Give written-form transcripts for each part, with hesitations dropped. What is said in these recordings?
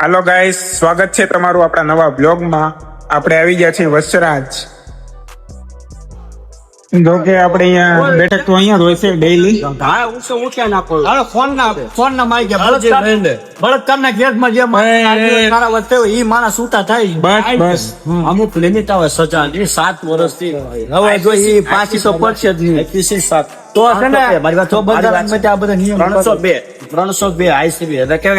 હાલો guys, સ્વાગત છે તમારું આપણા નવા બ્લોગમાં. આપણે આવી ગયા છીએ વસરાજ. જો કે આપણે અહીંયા બેઠક તો અહીંયા જ હોય છે ડેઈલી. ફોન ના મારી ગયા બળદ કરના ગેસમાં જે સારા વસ્તુ હોય ઈ માણસ સૂતા થાય. બસ અમુક લિમિટ આવે સજા ની 7 વર્ષથી હવે જો ઈ 500 પડશે જ નહીં. તો છે ને મારી વાત તો બંધારણ આ બધા નિયમ 302 આઈસીબી એટલે કે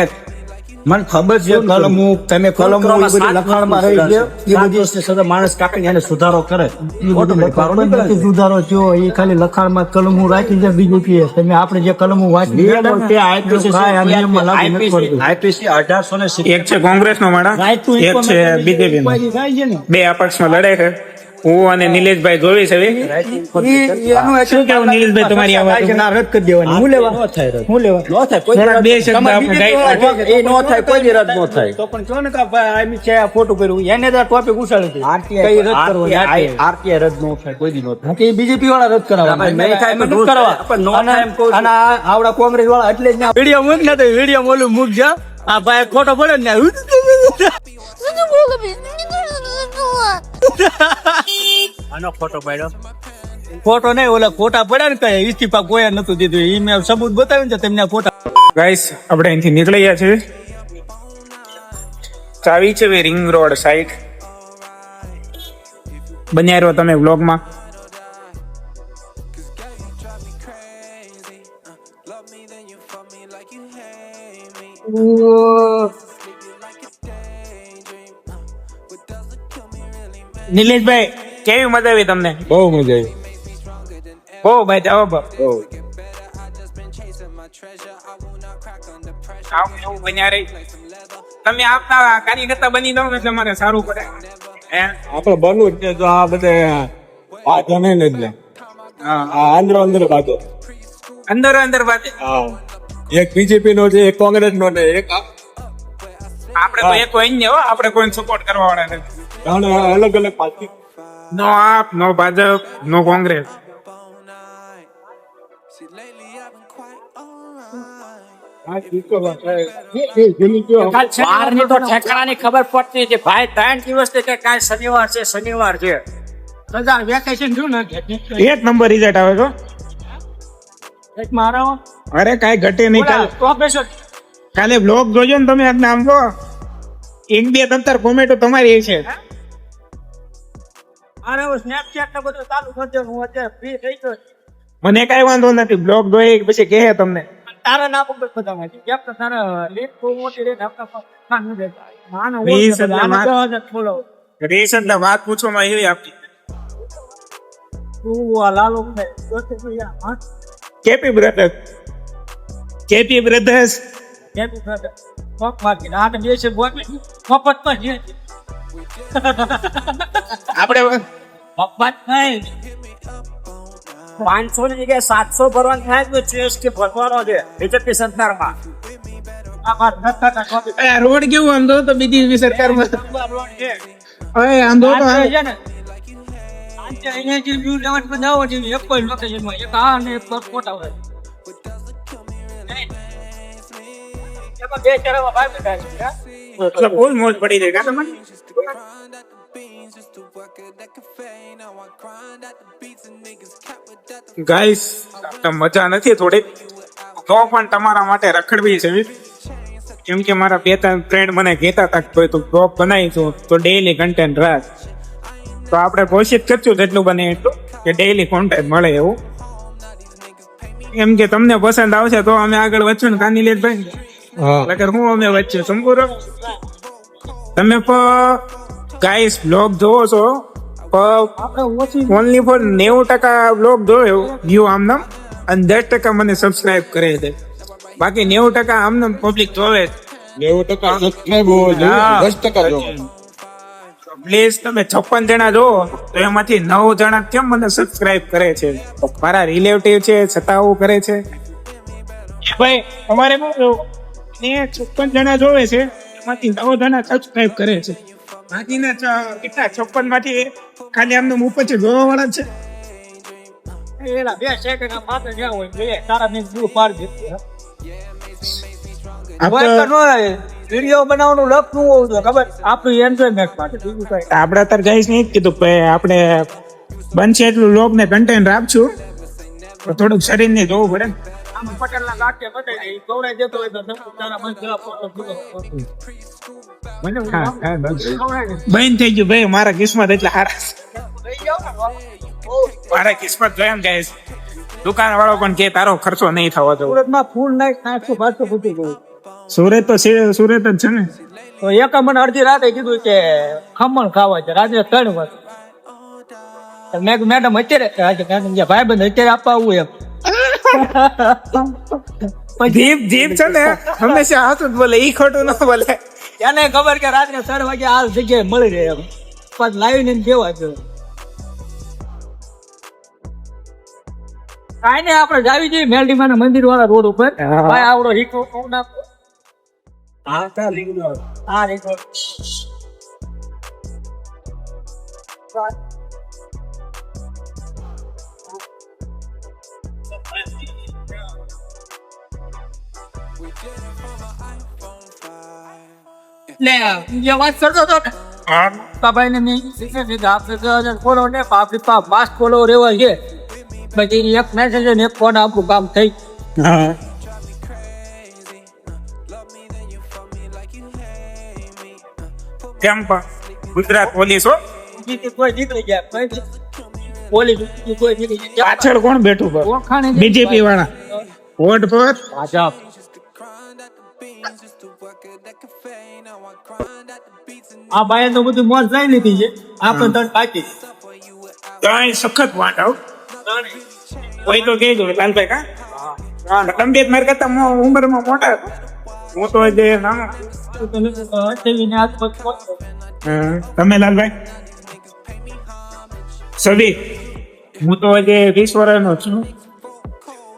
મને ખબર છે કલમો તમે કલમો લખાણમાં રહી ગયો એ બધી સજા માણસ કાપીને એને સુધારો કરે એ બધું સુધારો થયો એ ખાલી લખાણમાં કલમો રાખી દે બીજેપી તમે આપણે જે કલમો વાંચી આઈપીસી 1800 એક છે કોંગ્રેસનો માળા, એક છે બીજેપી નો. બે અપક્ષમાં લડે છે. હું અને નિલેશભાઈ જોઈ છે. શું કેવું નિલેશભાઈ તમારી આ વાત? રદ કરી દેવાની હું લેવા થોડા બે શબ્દ આપણે ગાઈ એ નો થાય કોઈ રદ નો થાય તો પણ જો ને કે આમી છે ફોટો કર્યું એને તો ટોપિક ઉછાળે છે આરટીઆઈ રદ કરવાની આરટીઆઈ રદ નો થાય કોઈ દી નો થાય કે બીજેપી વાળા રદ કરાવવા નહીં થાય મત કરવા પણ નો થાય એમ કોઈ અને આવડા કોંગ્રેસ વાળા એટલે જ વિડિયો મૂક ને તો વિડિયો મોલું મૂક જા આ ભાઈ ફોટો પડે ને આનો ફોટો પાડ્યો ફોટો નહીં ઓલા ફોટા પડ્યા ને કઈ ઇસ્તીફા કોઈ નતું દીધું ઈ મેં સબૂત બતાવ્યું ને તેમને ફોટા. ગાઈસ, આપણે અહીંથી નીકળી ગયા છીએ. ચાવી છે રિંગ રોડ સાઈડ. બન્યા રહો તમે વ્લોગમાં. નિલેશભાઈ, કેવી મજા આવી તમને? બહુ મજા આવી. બહુ ભાઈ જાવ એવું બન્યા રહી. તમે આપતા કાર્યકર્તા બની દો એટલે મારે સારું પડે. આપડે બનવું જ તો આ બધે આ જમે ને એટલે અંદર બાતો અંદર વાત. એક બીજેપી નો છે, એક કોંગ્રેસ નો ને એક આપણે તો એક હોય ને, આપણે કોઈને સપોર્ટ કરવા વાળા નથી. અલગ અલગ પાર્ટી. નો આપ, નો ભાજપ, નો કોંગ્રેસ. ખબર પડતી છે ભાઈ 3 દિવસથી કે કાલ શનિવાર છે વેકેશન શું ને એક નંબર રિઝલ્ટ આવે તો મારા અરે કાઈ ઘટે નહીં. પ્રોફેસર કાલે બ્લોગ જોજો ને તમે. નામ જો એક બે તંતર કોમેન્ટો તમારી છે. અરે સ્નેપચેટ ને બધું ચાલુ કરજો. હું અત્યારે ફ્રી થઈ ગયો. મને કઈ વાંધો નથી. બ્લોગ જોઈ પછી કહે તમને. તારા નામ ઉપર બધા માંથી કેમ કે તારા લીડ બહુ મોટી રે આપકા ખાન ન દેતા માનો રીસન ના વાત પૂછવામાં એવી આપતી. તું આ લાલો ને જોતે તો યાર હા કેપી બ્રધર્સ કેપી બ્રધર કોક માર્કેટ આ બે છે બોલ મફત માં છે આપણે મફત નહીં 500 ની જગ્યાએ 700 ભરવાનું થાય તો જીએસટી ભરવાનો છે બીજેપી સરકારમાં. આ રોડ કેવું આમ તો બીજી સરકારમાં હવે આમ તો છે ને અહીંયા જે વ્યૂ લેવલ બનાવો છે એક કોઈ લોકેશનમાં એક આ ને એક ફોટા હોય એમાં બે ચારમાં ભાઈ બેઠા છે એટલે ફૂલ મોજ પડી જાય કા તમને. ગાઈસ, મજા નથી થોડીક તો પણ તમારા માટે રખડવી છે. કેમ કે મારા બે ત્રણ ફ્રેન્ડ મને કહેતા હતા તો બ્લોગ બનાવીશું તો ડેઈલી કન્ટેન્ટ રાખ. તો આપણે કોશિશ કરશું જેટલું બને એટલું કે ડેઈલી કોન્ટેન્ટ મળે એવું. એમ કે તમને પસંદ આવશે તો અમે આગળ વધશું ને કાનીલેશભાઈ. એટલે હું અમે વચ્ચે સંપૂર્ણ તમે ગાઈસ બ્લોગ જોવો છો ઓનલી ફોર 90% બ્લોગ જોયો વ્યૂ આમનામ અને 10% મને સબસ્ક્રાઇબ કરે છે. બાકી 90% આમનામ પબ્લિક જોવે. 90% સબસ્ક્રાઇબ હોવો જોઈએ, 10% જો. પ્લીઝ તમે 56 જણા જોવો તો એમાંથી 9 જણા કેમ મને સબસ્ક્રાઇબ કરે છે? મારા રિલેટિવ છે છતાં આવું કરે છે. ભાઈ અમારે શું 56 જણા જોવે છે એમાંથી 9 જણા સબસ્ક્રાઇબ કરે છે. બાકીના કેટલા 56 માંથી ખાલી આમને ઉપર છે જોવા વાળા છે. એલા બે સેકન્ડ માત્ર જ્યાં હોય તારા ને પાડ દે વિડીયો બનાવવાનું લપ નું હોવું જોઈએ ખબર આપણું એન્જોયમેન્ટ માટે બીજું કઈ આપણે અત્યારે ગાઈસ નહીં કીધું કે આપણે બનશે એટલું લોક ને કન્ટેન્ટ રાખશું તો થોડુંક શરીર ને જોવું પડે ને. આમ પટેલના ગાંઠે બતાવી દે, ઈ ગૌરાઈ જતો હોય તો તમે તારા મન જેવા photo મૂકો. મને હા, આમ હા, બસ. ગૌરાઈ દે. બંધ થઈ ગયું ભાઈ, મારા કિસ્મત એટલે હારા છે. લઈ જાઓ ને બાપુ. મારા કિસ્મત જોયા ને ગાઈસ, દુકાન વાળો પણ કે તારો ખર્ચો નહીં થવા દો. સુરતમાં ફૂલ નાઈટ 700-500 ફૂટી ગયું. સુરત તો સુરત જ છે ને. તો એક મને અડધી રાતે કીધું કે ખમણ ખાવા છે રાત્રે 3 વાગે. તો મેં કીધું મેડમ અત્યારે ભાઈ બંધ અત્યારે આપવા આવું એમ જીભ છે ને હંમેશા હાથું જ બોલે, ઈ ખોટું ન બોલે. એને ખબર કે રાત્રે 3 વાગે આ જગ્યાએ મળી રહે એમ પછી લાવીને એને કેવા છે કાંઈ નહીં આપણે જાવી જોઈએ મેલડીમાના મંદિર વાળા રોડ ઉપર ભાઈ આવડો રીકો નાખો હા રીકો લે જે વાત કરતો હતો ને ભાઈ ને મેં આપણે ફોલો ને આપણી પાસે માસ્ક ફોલો રેવા છે પછી એક મેસેજ ને એક ફોન આપણું કામ થઈ હા, કેમ પણ ગુજરાત પોલીસ હો. કોઈ નીકળી ગયા પોલીસ કોઈ નીકળી ગયા પાછળ કોણ બેઠું પર? ઓળખાણ બીજેપી વાળા વોટ પર. ભાજપ આ ભાઈ તો બધું મોજ લઈ લીધી છે આપણે તો બાકી કાંઈ સખત વાટ આવ કોઈ તો કહેજો લાલભાઈ. કા તબિયત મારી કરતા ઉંમરમાં મોટા હતા. હું તો જે નાનો. ટીવીને આસપાસ પહોંચો. તમે લાલભાઈ સદી હું તો હજી 20 વર્ષનો છું.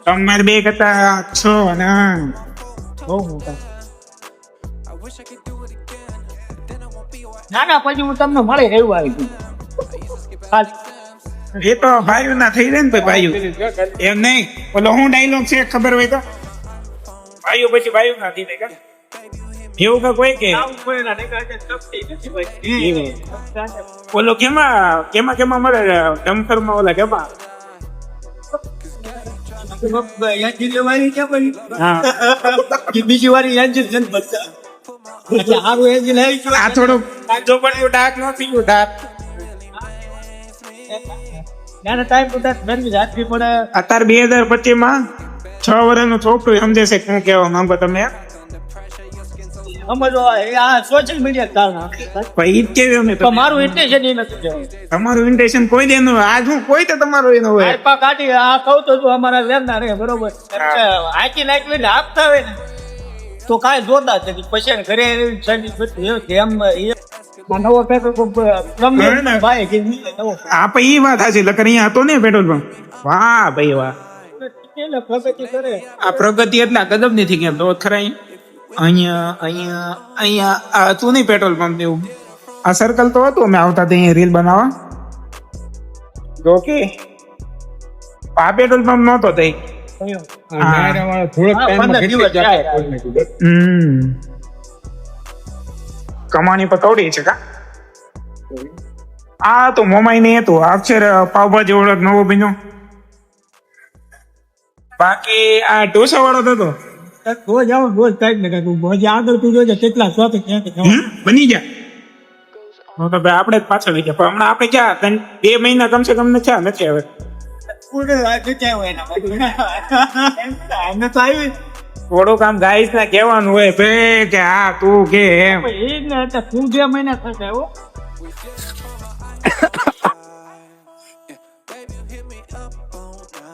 તમારે બે કરતા 6 અને 8 બહુ મોટા. ના પછી હું તમને મળી રહ્યું આવી એ તો ભાઈઓ ના થઈ રહે ને ભાઈઓ એમ નહીં. ઓલો હું ડાયલોગ છે ખબર હોય તો ભાઈઓ પછી ભાઈઓ ના થઈ જાય. એવું કા કોઈ કે ઓલો કેમાં મળે ડમ્પર માં ઓલા કેમાં બીજી વાર એન્જિન સારું એન્જિન આ થોડું જો પણ ડાક નથી ડાક ટાઈમ ટુ ટાઈમ ગરમી રાખવી પડે. અત્યારે 2025 માં 6 વર્ષનું છોકરું સમજે છે શું કહેવા માંગો તમે? સમજો આ સોશિયલ મીડિયા કારણે ભાઈ ઈ જ કેવું અમે તો મારું ઇન્ટેન્શન એ નથી કહેવું. તમારું ઇન્ટેન્શન કોઈ દેનું હોય. આજ હું કોઈ તો તમારું એનું હોય. આઈપા કાઢી આ કહું તો તું અમારા લેનાર રે બરોબર આખી નાખી ને આપતા હોય ને તો કાંઈ જોતા જ નથી. પછી ઘરે એમ નવો પેટ્રોલ ભાઈ કે નવો આપણે ઈ વાત સાચી. લકર અહીંયા હતો ને પેટ્રોલ પંપ. વાહ ભાઈ વાહ. પ્રગતિ કરે આ પ્રગતિ એટલા કદમ નથી કેમ તો ખરા અહીંયા આ હતું નહીં પેટ્રોલ પંપ એવું. આ સર્કલ તો હતું અમે આવતા ત્યાં રીલ બનાવવા. જો કે આ પેટ્રોલ પંપ નહોતો તઈ. કમાણી પર કવડી છે કા. આ તો મોમાઈ નહીં હતું. અક્ષર પાવભાજી ઓળખ નવો બન્યો. બાકી આ ઢોસા વાળો તો હતો. રોજ આવો રોજ કાંઈક ને કાંઈક હજી આગળ તું જોજે કેટલા શોખ બની ગયા. તો ભાઈ આપણે જ પાછળ લઈ ગયા. પણ હમણાં આપણે ક્યાં 2 મહિના કમસે કમ નથી નથી હવે. થોડુંક આમ ગાઈસ ને કહેવાનું હોય ભાઈ કે હા તું કે એમ. તું 2 મહિના થશે હો.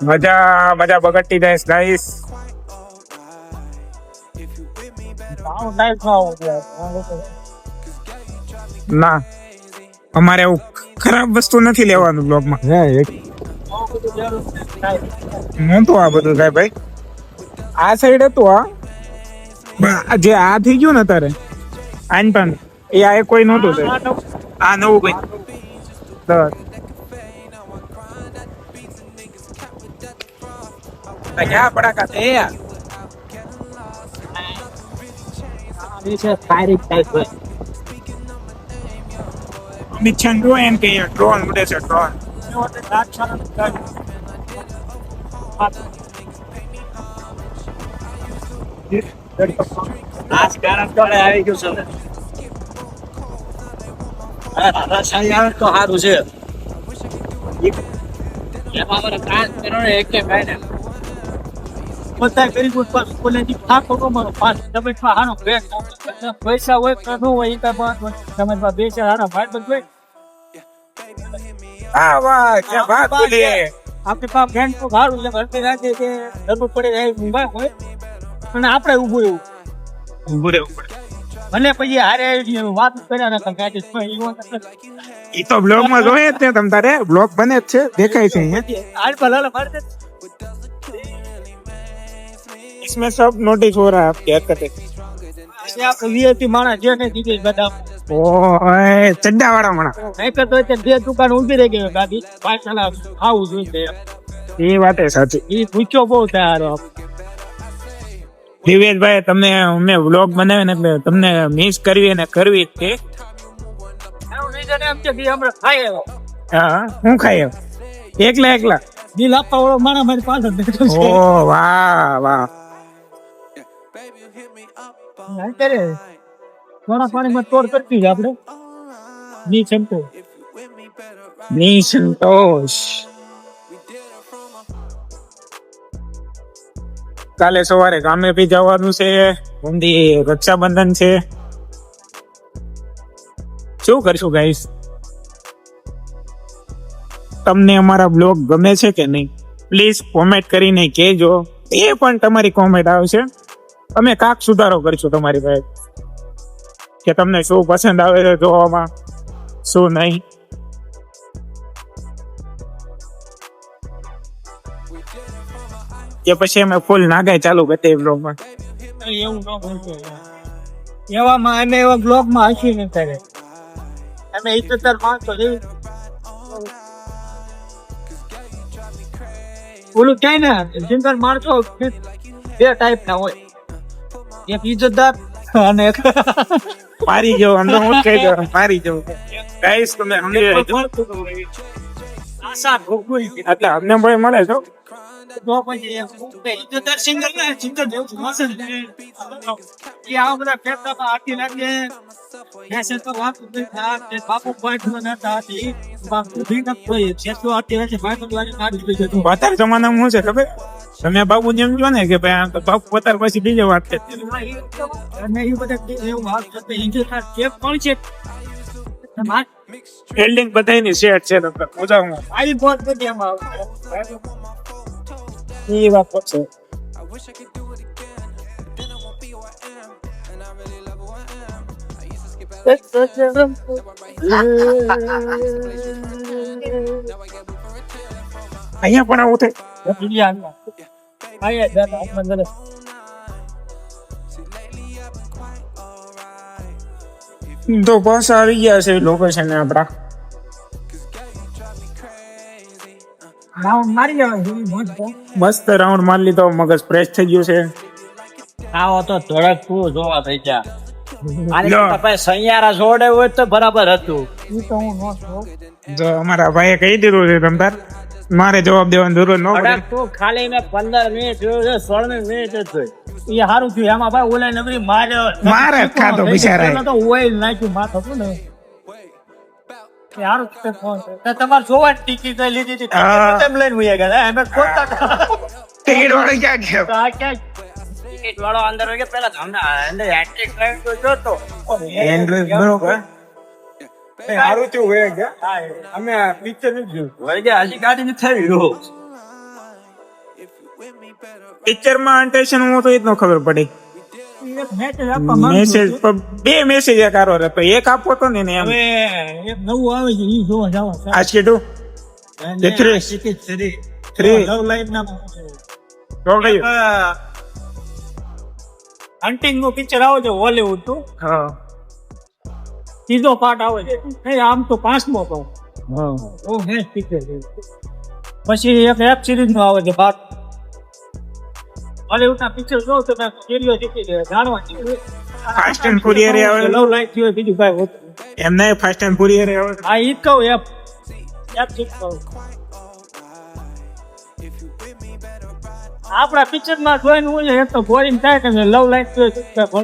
મજા બગડતી જાય ગાઈસ. ના અમારે એવું ખરાબ વસ્તુ નથી લેવાનું બ્લોગમાં. નહોતું આ બધું કાંઈ ભાઈ. આ સાઈડ હતું આ જે આ થઈ ગયું ને તારે આન પણ એ આ કોઈ નહોતું તે. આ નવું ભાઈ ક્યાં પડાકા છે યાર. એ છે ફાયરિંગ ટાઈપ હોય. અમિત ચંદ્રો એમ કે ડ્રોન ઉડે છે ડ્રોન. રાજકારણ તો આવી ગયું છે. રાધાશાહી આવે તો સારું છે. એમાં અમારે રાજકારણ એક ભાઈ ને બધા ગરીબ ઉપર કોલેજની થાકો કમાનો 5 ડબલમાં હાનો બ્રેક પૈસા હોય કે ન હોય એ તો સમજમાં બે ચાર હારા ભાઈ બંધ હોય. હા વાહ ક્યાં વાત બોલી. આપણે પા ફ્રેન્ડ તો ભાડું એટલે ભરતી રાખે કે જરૂર પડે જાય ઊભા હોય અને આપણે ઊભું એવું ઉભું રહેવું પડે. ભલે પછી હારે વાત કર્યા નતા કાઢી ઈ તો બ્લોગ માં જોઈએ જ ને તમ તારે બ્લોગ બને જ છે દેખાય છે અહીંયા. હાલ ભલે મારે इसमें सब नोटिस हो रहा है आपकी हरकतें. આપણે વીઆઈપી માણસ જે ને દીધી બધા ઓય ચड्डा वाला मणा. નહીં કરતો હોય તો બે દુકાન ઊભી રહી ગઈ ગાડી પાછળ આવું જોઈએ એ વાત એ સાચી. એ પૂછ્યો બહુ થાય દિવેશભાઈ તમને અમે વ્લોગ બનાવે ને એટલે તમને મિસ કરવી ને કરવી જ તે. એમ છે કે હમણાં ખાય એવો હા હું ખાઈ એકલા એકલા. બિલ આપવા વાળો મારા મારી પાછળ બેઠો છે. ઓ વાહ વાહ. અત્યારે થોડા પાણીમાં તોડ કરતી છે આપણે ની ચમતો ની સંતોષ. કાલે સવારે ગામે બી જવાનું છે. ઊંધી રક્ષાબંધન છે. શું કરશું ગાઈસ? તમને અમારા બ્લોગ ગમે છે કે નહીં પ્લીઝ કોમેન્ટ કરીને કહેજો. એ પણ તમારી કોમેન્ટ આવશે અમે કાક સુધારો કરશું તમારી પાસે કે તમને શું પસંદ આવે છે જોવામાં શું નહીં. કે પછી અમે ફૂલ નાગાઈ ચાલુ કરતી બ્લોગમાં. એવું ન બોલતો એવામાં અમે એવા બ્લોગમાં હસી ન કરે અમે ઇતતર માણસો જેવી ઓલું ક્યાંય ના સિંગર માણસો બે ટાઈપ ના હોય એક ઇજ્જતદાર અને એક મારી ગયો અંદર હું કહી દઉં મારી ગયો ગાઈસ તમે સમજી લેજો. આશા ભોગવી એટલે અમને ભાઈ મળે છો તો પછી ઇજ્જતદાર સિંગર ને સિંગર જેવું મસલ એ આ બધા ફેરતા આટી લાગે એસે તો વાત થાય કે બાપુ પાઠ નતા હતી બાપુ ભીના કોઈ છેતો આટી છે ભાઈ તો લાગે કાઢી દીધું. અત્યારે જમાનામાં શું છે ખબર તમે બાપુ જેમ કહો ને કે ભાઈ આ બાપુ અત્યારે પછી બીજો વાત છે અને એ બધા એવું વાત કરતા ઇજ્જતદાર કેમ કોણ છે ફિલ્ડિંગ બધાની સેટ છે તમને મજામાં. આવી બોલ બધી એમાં એ વાત છે. અહીંયા પણ આવું થાય. તો બસ આવી ગયા છે લોકેશન આપડા. મારી જવાનું મસ્ત રાઉન્ડ મારી લીધો મગજ ફ્રેશ થઈ ગયું છે. આવો તો ધડક તું જોવા થઈ જા લો. સૈયારા જોડે હોય તો બરાબર હતું. જો અમારા ભાઈએ કહી દીધું છે તમતાર મારે જવાબ દેવાની જરૂર ન પડે. તું ખાલી મેં 15 મિનિટ જોયું છે 16 મિનિટ જ જોઈ એ સારું થયું એમાં ભાઈ ઓલા નબળી મારે જ ખાતો બિચારા તો ઓઇલ નાખ્યું માથે હતું ને સારું તમારે જોવા ટિકિટ લીધી હતી તેમ લઈને વયા ગયા અમે ખોટા ટિકિટ વાળો ક્યાં ગયો? ટિકિટ વાળો અંદર હોય કે પેલા અંદર હેટ્રિક લાઈન તો જોતો એન્ડ્રોઈડ બરોબર સારું થયું હોય ગયા અમે પિક્ચર નથી જોયું. વળી ગયા હજી ગાડી નથી થઈ રહ્યો પિક્ચર માં ટેન્શન હું તો એ જ ન ખબર પડી. મેસેજ બે મેસેજ એક આરો હતો એક આપો તો ને એમ હવે એક નવું આવે છે ઈ જોવા જાવ આજ કીધું Three. લવ લાઈફ ના તો કયું હન્ટિંગ નું પિક્ચર આવે છે હોલીવુડ નું હા ત્રીજો પાર્ટ આવે છે આમ તો 5મો પાર્ટ ઓ હે પિક્ચર પછી એક વેબ સિરીઝ નું આવે છે પાર્ટ બોલિવૂડના પિક્ચર જોઉં તો મેં ક્યુરિયોસિટી જાણવા ફાસ્ટ એન્ડ ફુરિયર આવે લવ લાઈફ થયો બીજું કાંઈ હોતું નથી. એમ નહીં, ફાસ્ટ એન્ડ ફુરિયર આવે. આ ઈ જ કહું એપ શીખવું આપણા પિક્ચરમાં જોઈને હું એક તો બોરિંગ થાય કે લવ લાઈફ થયો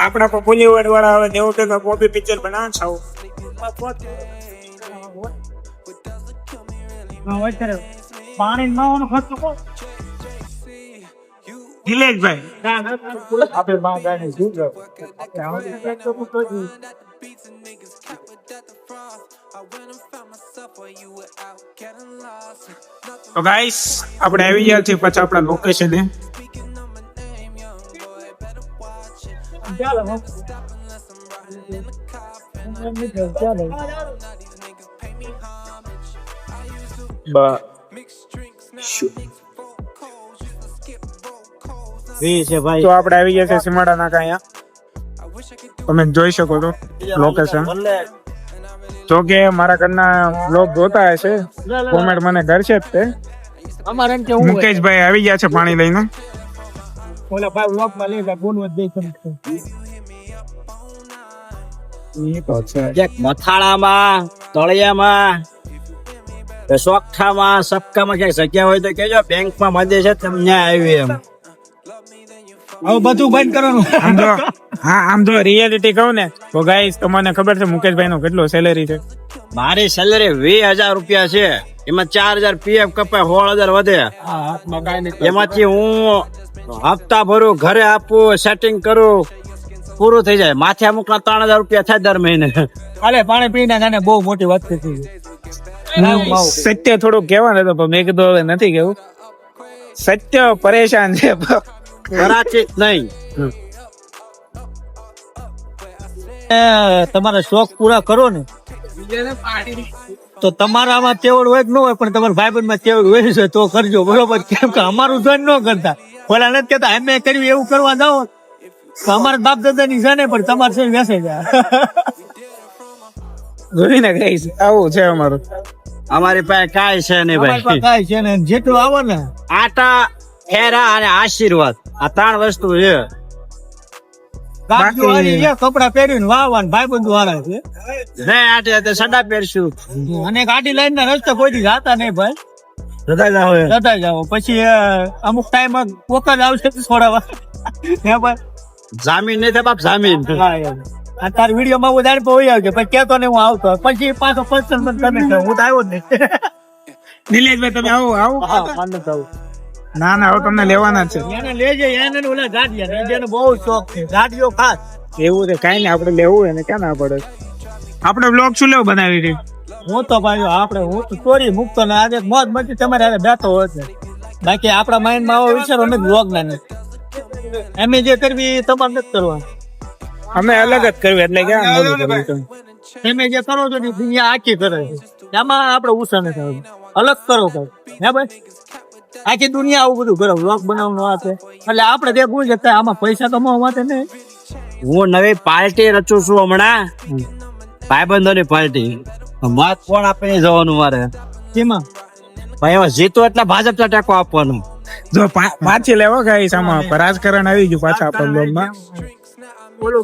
આપણા પર બોલીવુડ વાળા આવે ને એવું કે કોપી પિક્ચર બનાવ છો. પાણી નાવાનો ખર્ચો કોણ નિલેશભાઈ આપણે માં ગાને શું તો ગાઈસ આપણે આવી ગયા છીએ પછી આપણા લોકેશને. તો આપણે આવી ગયા છે સીમાડા નાકા. અહીંયા તમે જોઈ શકો છો લોકેશન. જો કે મારા ઘરના બ્લોગ જોતા હશે, કોમેન્ટ મને કરશે જ તે. અમારે એમ કેવું મુકેશભાઈ આવી ગયા છે પાણી લઈને. ઓલા ભાઈ વ્લોગ માં લેતા બોલવા દે મથાળામાં તળિયામાં સોગઠામાં સબકામાં ક્યાંક જગ્યા હોય તો કેજો. બેંકમાં મધે છે તમને આવી એમ હવે બધું બંધ કરવાનું. આમ જો રિયાલિટી કહું ને તો ગાઈસ તમને ખબર છે મુકેશભાઈ નો કેટલો સેલેરી છે? મારી સેલરી 20,000 રૂપિયા છે, એમાં 4,000 પીએફ કપાય, 16,000 વધે. એમાંથી હું હપ્તા ભરું, ઘરે આપું, સેટિંગ કરું, પૂરું થઈ જાય. માથે અમુક ના 3,000 રૂપિયા થાય દર મહિને. અલે પાણી પીને ગાને બહુ મોટી વાત થઈ. સત્ય થોડું કહેવાનું હતું પણ મેં કીધું હવે નથી કેવું. સત્ય પરેશાન છે કરાચી નહીં. તમારા શોખ પૂરા કરો ને તો તમારામાં તેવડ હોય કે ન હોય, પણ તમારા ભાઈબંધ માં તેવડ હોય છે તો કરજો, બરોબર? કેમ કે અમારું જોઈને ન કરતા. ઓલા નથી કેતા અમે કર્યું એવું કરવા જાઓ તો અમારા બાપ દાદા ની છે ને, પણ તમારે છે વેસે જાય. જોઈને ગાઈસ આવું છે અમારું. અમારી પાસે કાંઈ છે નહીં ભાઈ, કાંઈ છે ને. જેટલું આવો ને આટા ફેરા અને આશીર્વાદ આ 3 વસ્તુ છે. કપડા પહેરીને વાવવાન ભાઈબંધ વાળા છે ને. આટે સડા પહેરશું અને ગાડી લઈને રસ્તે કોઈ જાતા નહીં ભાઈ. જતા જાઓ પછી અમુક ટાઈમ કોક જ આવશે છોડાવા. હે ભાઈ જામીન નહીં થાય બાપ, જામીન. તાર વિડીયો માં વધારે હોય આવશે પછી કેતો ને હું આવતો, પછી પાછો પર્સન બંધ તમે હું તો આવ્યો જ નહીં. નિલેશભાઈ તમે આવો ના ના હવે તમને લેવાના છે. એને લેજે, એને ઓલા ગાડીયા જેને બહુ શોખ છે ગાડીઓ ખાસ. એવું છે કાઈ ને આપણે લેવું હોય ને ક્યાં ના પડે. આપણે બ્લોગ શું લેવું બનાવી રહી? હું તો ભાઈ આપણે હું તો ચોરી મૂકતો ને આજે મોજ મસ્તી તમારે હારે બેઠો હોય છે. બાકી આપણા માઇન્ડ માં આવો વિચારો અમે બ્લોગ ના નથી. અમે જે કરવી તમારે નથી કરવા, અમે અલગ જ કરવી. એટલે ક્યાં તમે જે કરો છો ને દુનિયા આખી કરે છે, એમાં આપણે ઉષા નથી અલગ કરો કઈ. હે ભાઈ આખી દુનિયા આવું બધું કરે, વ્લોગ બનાવવાનું વાત એટલે આપણે જે ભૂલ જતા આમાં પૈસા કમાવા માટે નહીં. હું નવી પાર્ટી રચું છું હમણાં, ભાઈબંધોની પાર્ટી. મત કોણ આપે જવાનું મારે કેમાં ભાઈ? એમાં જીતો એટલે ભાજપ ટેકો આપવાનું. જો પાછી લેવો ગાઈસ આમાં રાજકારણ આવી ગયું પાછા આપણા બ્લોગમાં.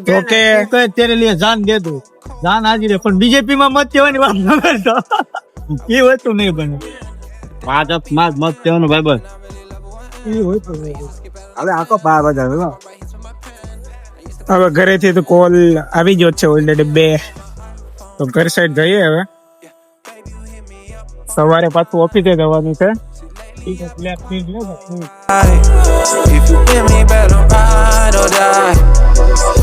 તો કે તેરે લીએ જાન દે દો, જાન હાજી રે. પણ બીજેપી માં મત દેવાની વાત ન કરતો, એ વસ્તુ નહીં બને. ભાજપ માં મત દેવાનું ભાઈ બસ હવે આખો 12,000. હવે ઘરેથી તો કોલ આવી ગયો છે ઓલરેડી 2, તો ઘર સાઈડ જઈએ. હવે સવારે પાછું ઓફિસે જવાનું છે. If you with me, better ride or die.